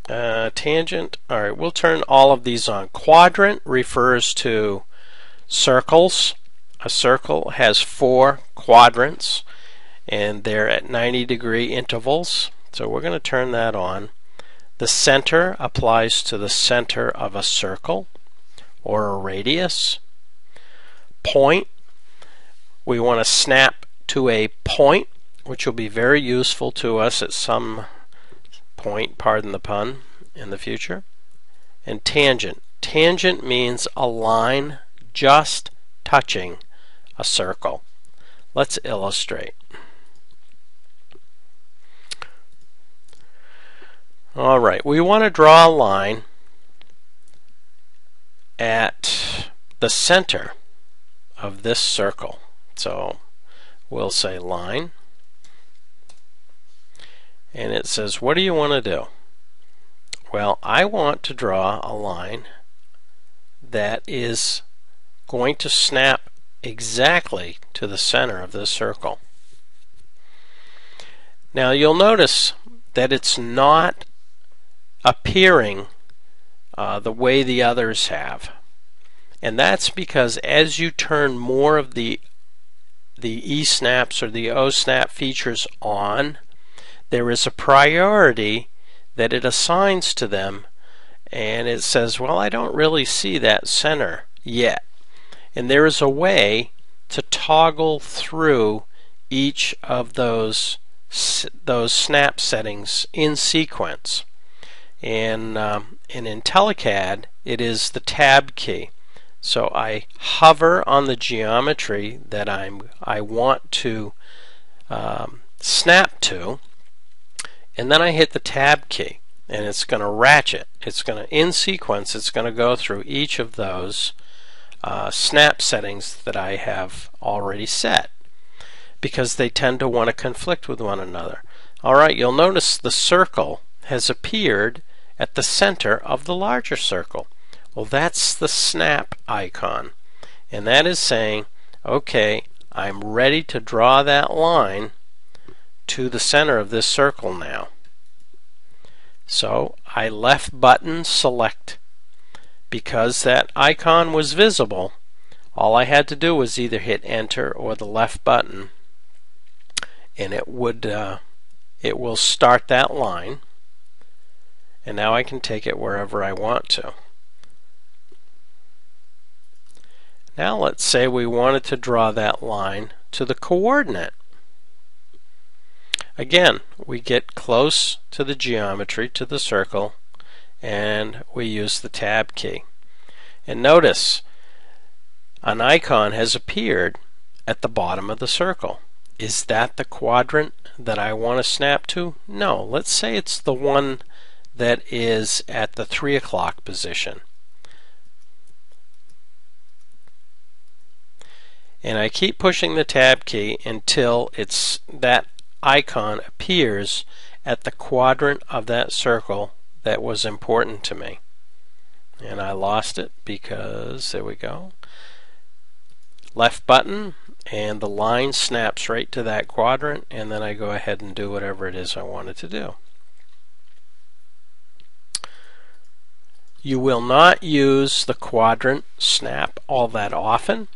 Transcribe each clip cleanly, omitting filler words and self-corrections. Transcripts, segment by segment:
Tangent. All right, we'll turn all of these on. Quadrant refers to circles. A circle has 4 quadrants, and they're at 90-degree intervals. So we're going to turn that on. The center applies to the center of a circle or a radius. Point, we want to snap to a point, which will be very useful to us at some point, pardon the pun, in the future. And tangent. Tangent means a line just touching a circle. Let's illustrate. Alright, we want to draw a line at the center of this circle. So we'll say line, and it says, what do you want to do? Well, I want to draw a line that is going to snap exactly to the center of this circle. Now you'll notice that it's not appearing the way the others have, and that's because as you turn more of the E-snaps or the O-snap features on, there is a priority that it assigns to them, and it says, well, I don't really see that center yet. And there is a way to toggle through each of those snap settings in sequence. And in IntelliCAD, it is the Tab key. So I hover on the geometry that I want to snap to, and then I hit the Tab key, and it's going to ratchet. It's going to, in sequence, it's going to go through each of those snap settings that I have already set, because they tend to want to conflict with one another. Alright, you'll notice the circle has appeared at the center of the larger circle. Well, that's the snap icon, and that is saying, okay, I'm ready to draw that line to the center of this circle now. So I left button select. Because that icon was visible, all I had to do was either hit enter or the left button, and it will start that line, and now I can take it wherever I want to. Now let's say we wanted to draw that line to the coordinate. Again, we get close to the geometry, to the circle, and we use the Tab key. And notice an icon has appeared at the bottom of the circle. Is that the quadrant that I want to snap to? No, let's say it's the one that is at the 3 o'clock position. And I keep pushing the Tab key until that icon appears at the quadrant of that circle that was important to me. And I lost it because, there we go, left button, and the line snaps right to that quadrant, and then I go ahead and do whatever it is I wanted to do. You will not use the quadrant snap all that often,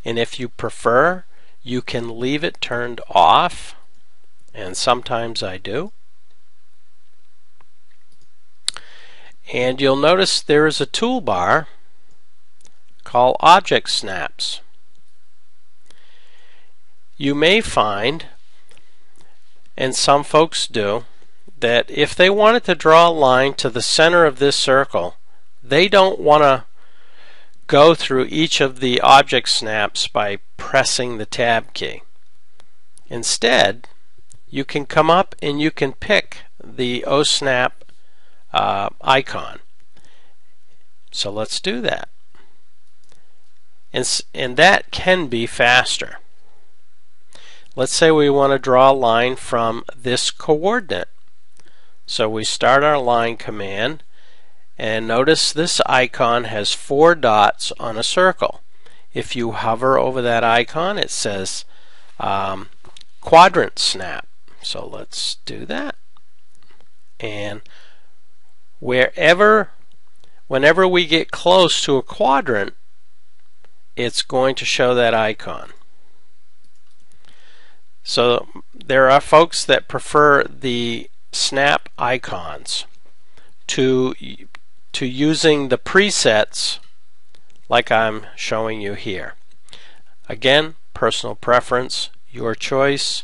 and if you prefer, you can leave it turned off, and sometimes I do. And you'll notice there is a toolbar called Object Snaps. You may find, and some folks do, that if they wanted to draw a line to the center of this circle, they don't want to go through each of the object snaps by pressing the Tab key. Instead, you can come up and you can pick the OSnap icon. So let's do that. And that can be faster. Let's say we want to draw a line from this coordinate. So we start our line command, and notice this icon has 4 dots on a circle. If you hover over that icon, it says quadrant snap. So let's do that. And whenever we get close to a quadrant, it's going to show that icon. So there are folks that prefer the snap icons to using the presets like I'm showing you here. Again, personal preference, your choice.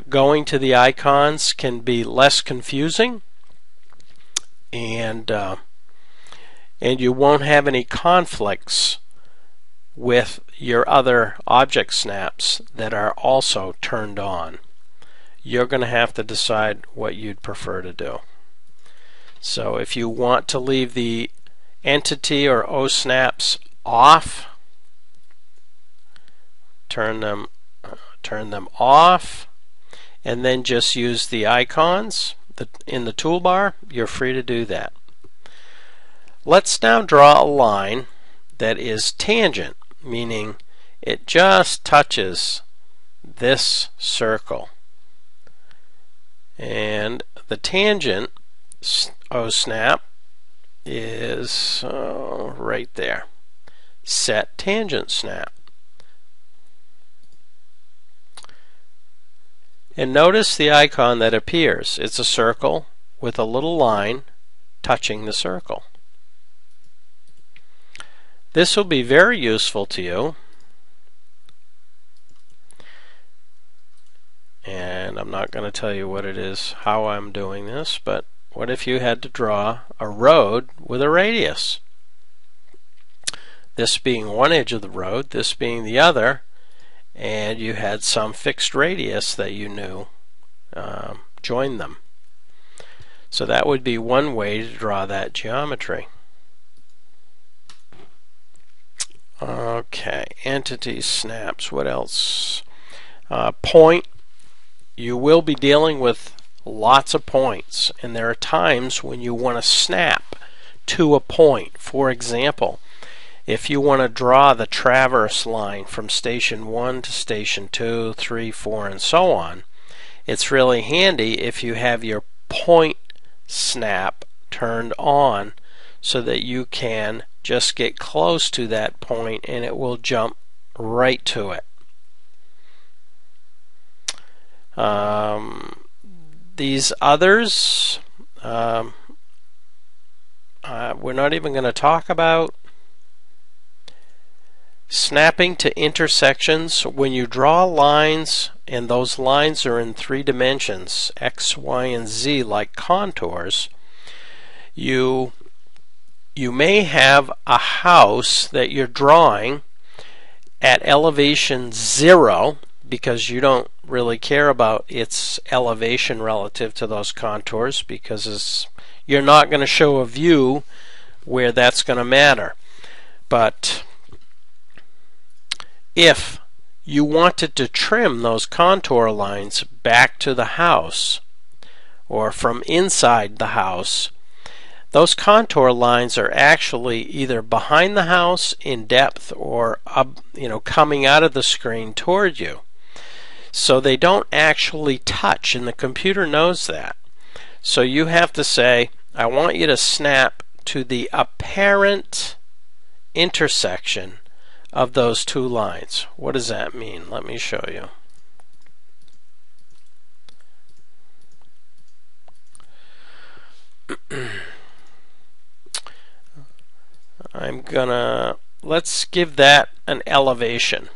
Going to the icons can be less confusing, and you won't have any conflicts with your other object snaps that are also turned on. You're going to have to decide what you'd prefer to do. So if you want to leave the entity or O snaps off, turn them off, and then just use the icons in the toolbar. You're free to do that. Let's now draw a line that is tangent, meaning it just touches this circle. And the tangent O snap is right there. Set tangent snap. And notice the icon that appears. It's a circle with a little line touching the circle. This will be very useful to you. And I'm not going to tell you what it is, how I'm doing this, but what if you had to draw a road with a radius? This being one edge of the road, this being the other, and you had some fixed radius that you knew joined them. So that would be one way to draw that geometry. Okay, entity snaps. What else? Point. You will be dealing with lots of points, and there are times when you want to snap to a point. For example, if you want to draw the traverse line from station 1 to station 2, 3, 4, and so on, it's really handy if you have your point snap turned on so that you can just get close to that point and it will jump right to it. These others we're not even going to talk about. Snapping to intersections. When you draw lines and those lines are in 3 dimensions, X, Y, and Z, like contours, you may have a house that you're drawing at elevation 0 because you don't really care about its elevation relative to those contours, because you're not going to show a view where that's going to matter. But if you wanted to trim those contour lines back to the house or from inside the house, those contour lines are actually either behind the house in depth or up, coming out of the screen toward you. So they don't actually touch, and the computer knows that. So you have to say, I want you to snap to the apparent intersection of those 2 lines. What does that mean? Let me show you. Let's give that an elevation.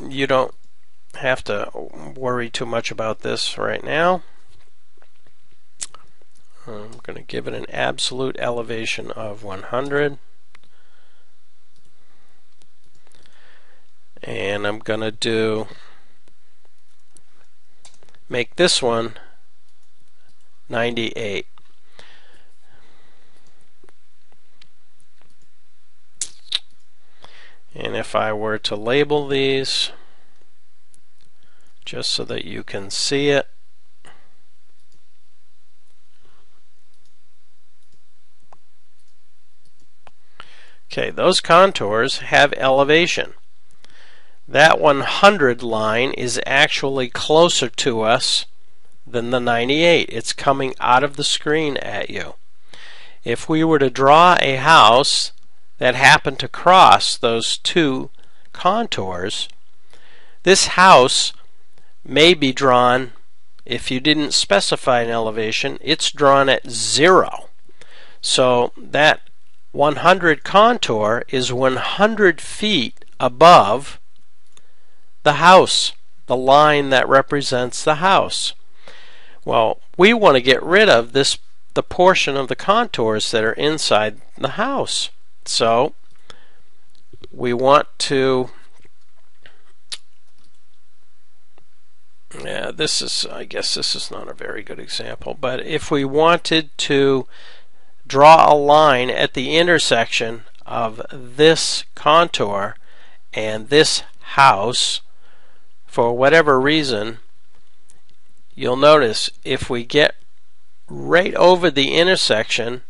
You don't have to worry too much about this right now. I'm going to give it an absolute elevation of 100. And I'm going to make this one 98. And if I were to label these, just so that you can see it, okay, those contours have elevation. That 100 line is actually closer to us than the 98. It's coming out of the screen at you. If we were to draw a house that happened to cross those two contours, this house may be drawn, if you didn't specify an elevation, it's drawn at 0. So that 100 contour is 100 feet above the house, the line that represents the house. Well, we want to get rid of the portion of the contours that are inside the house. So we want to, I guess this is not a very good example, but if we wanted to draw a line at the intersection of this contour and this house, for whatever reason, you'll notice if we get right over the intersection,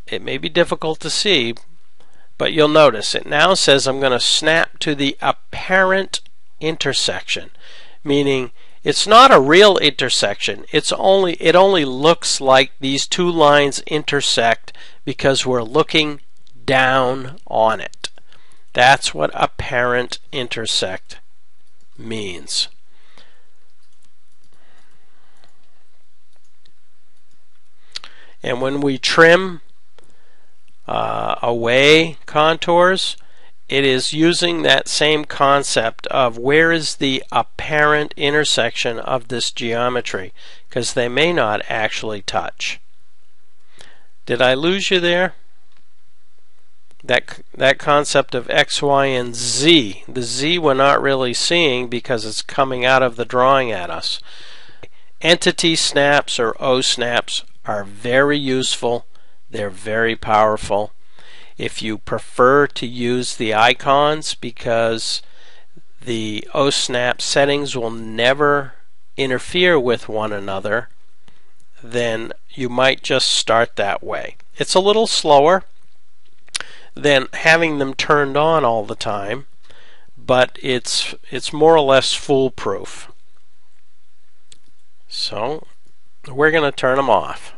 it may be difficult to see, but you'll notice it now says I'm going to snap to the apparent intersection, meaning it's not a real intersection. It only looks like these two lines intersect because we're looking down on it. That's what apparent intersect means. And when we trim away contours, it is using that same concept of where is the apparent intersection of this geometry, because they may not actually touch. Did I lose you there? That concept of X, Y, and Z. The Z we're not really seeing because it's coming out of the drawing at us. Entity snaps or O snaps are very useful. They're very powerful. If you prefer to use the icons because the O-snap settings will never interfere with one another, then you might just start that way. It's a little slower than having them turned on all the time, but it's more or less foolproof. So we're going to turn them off.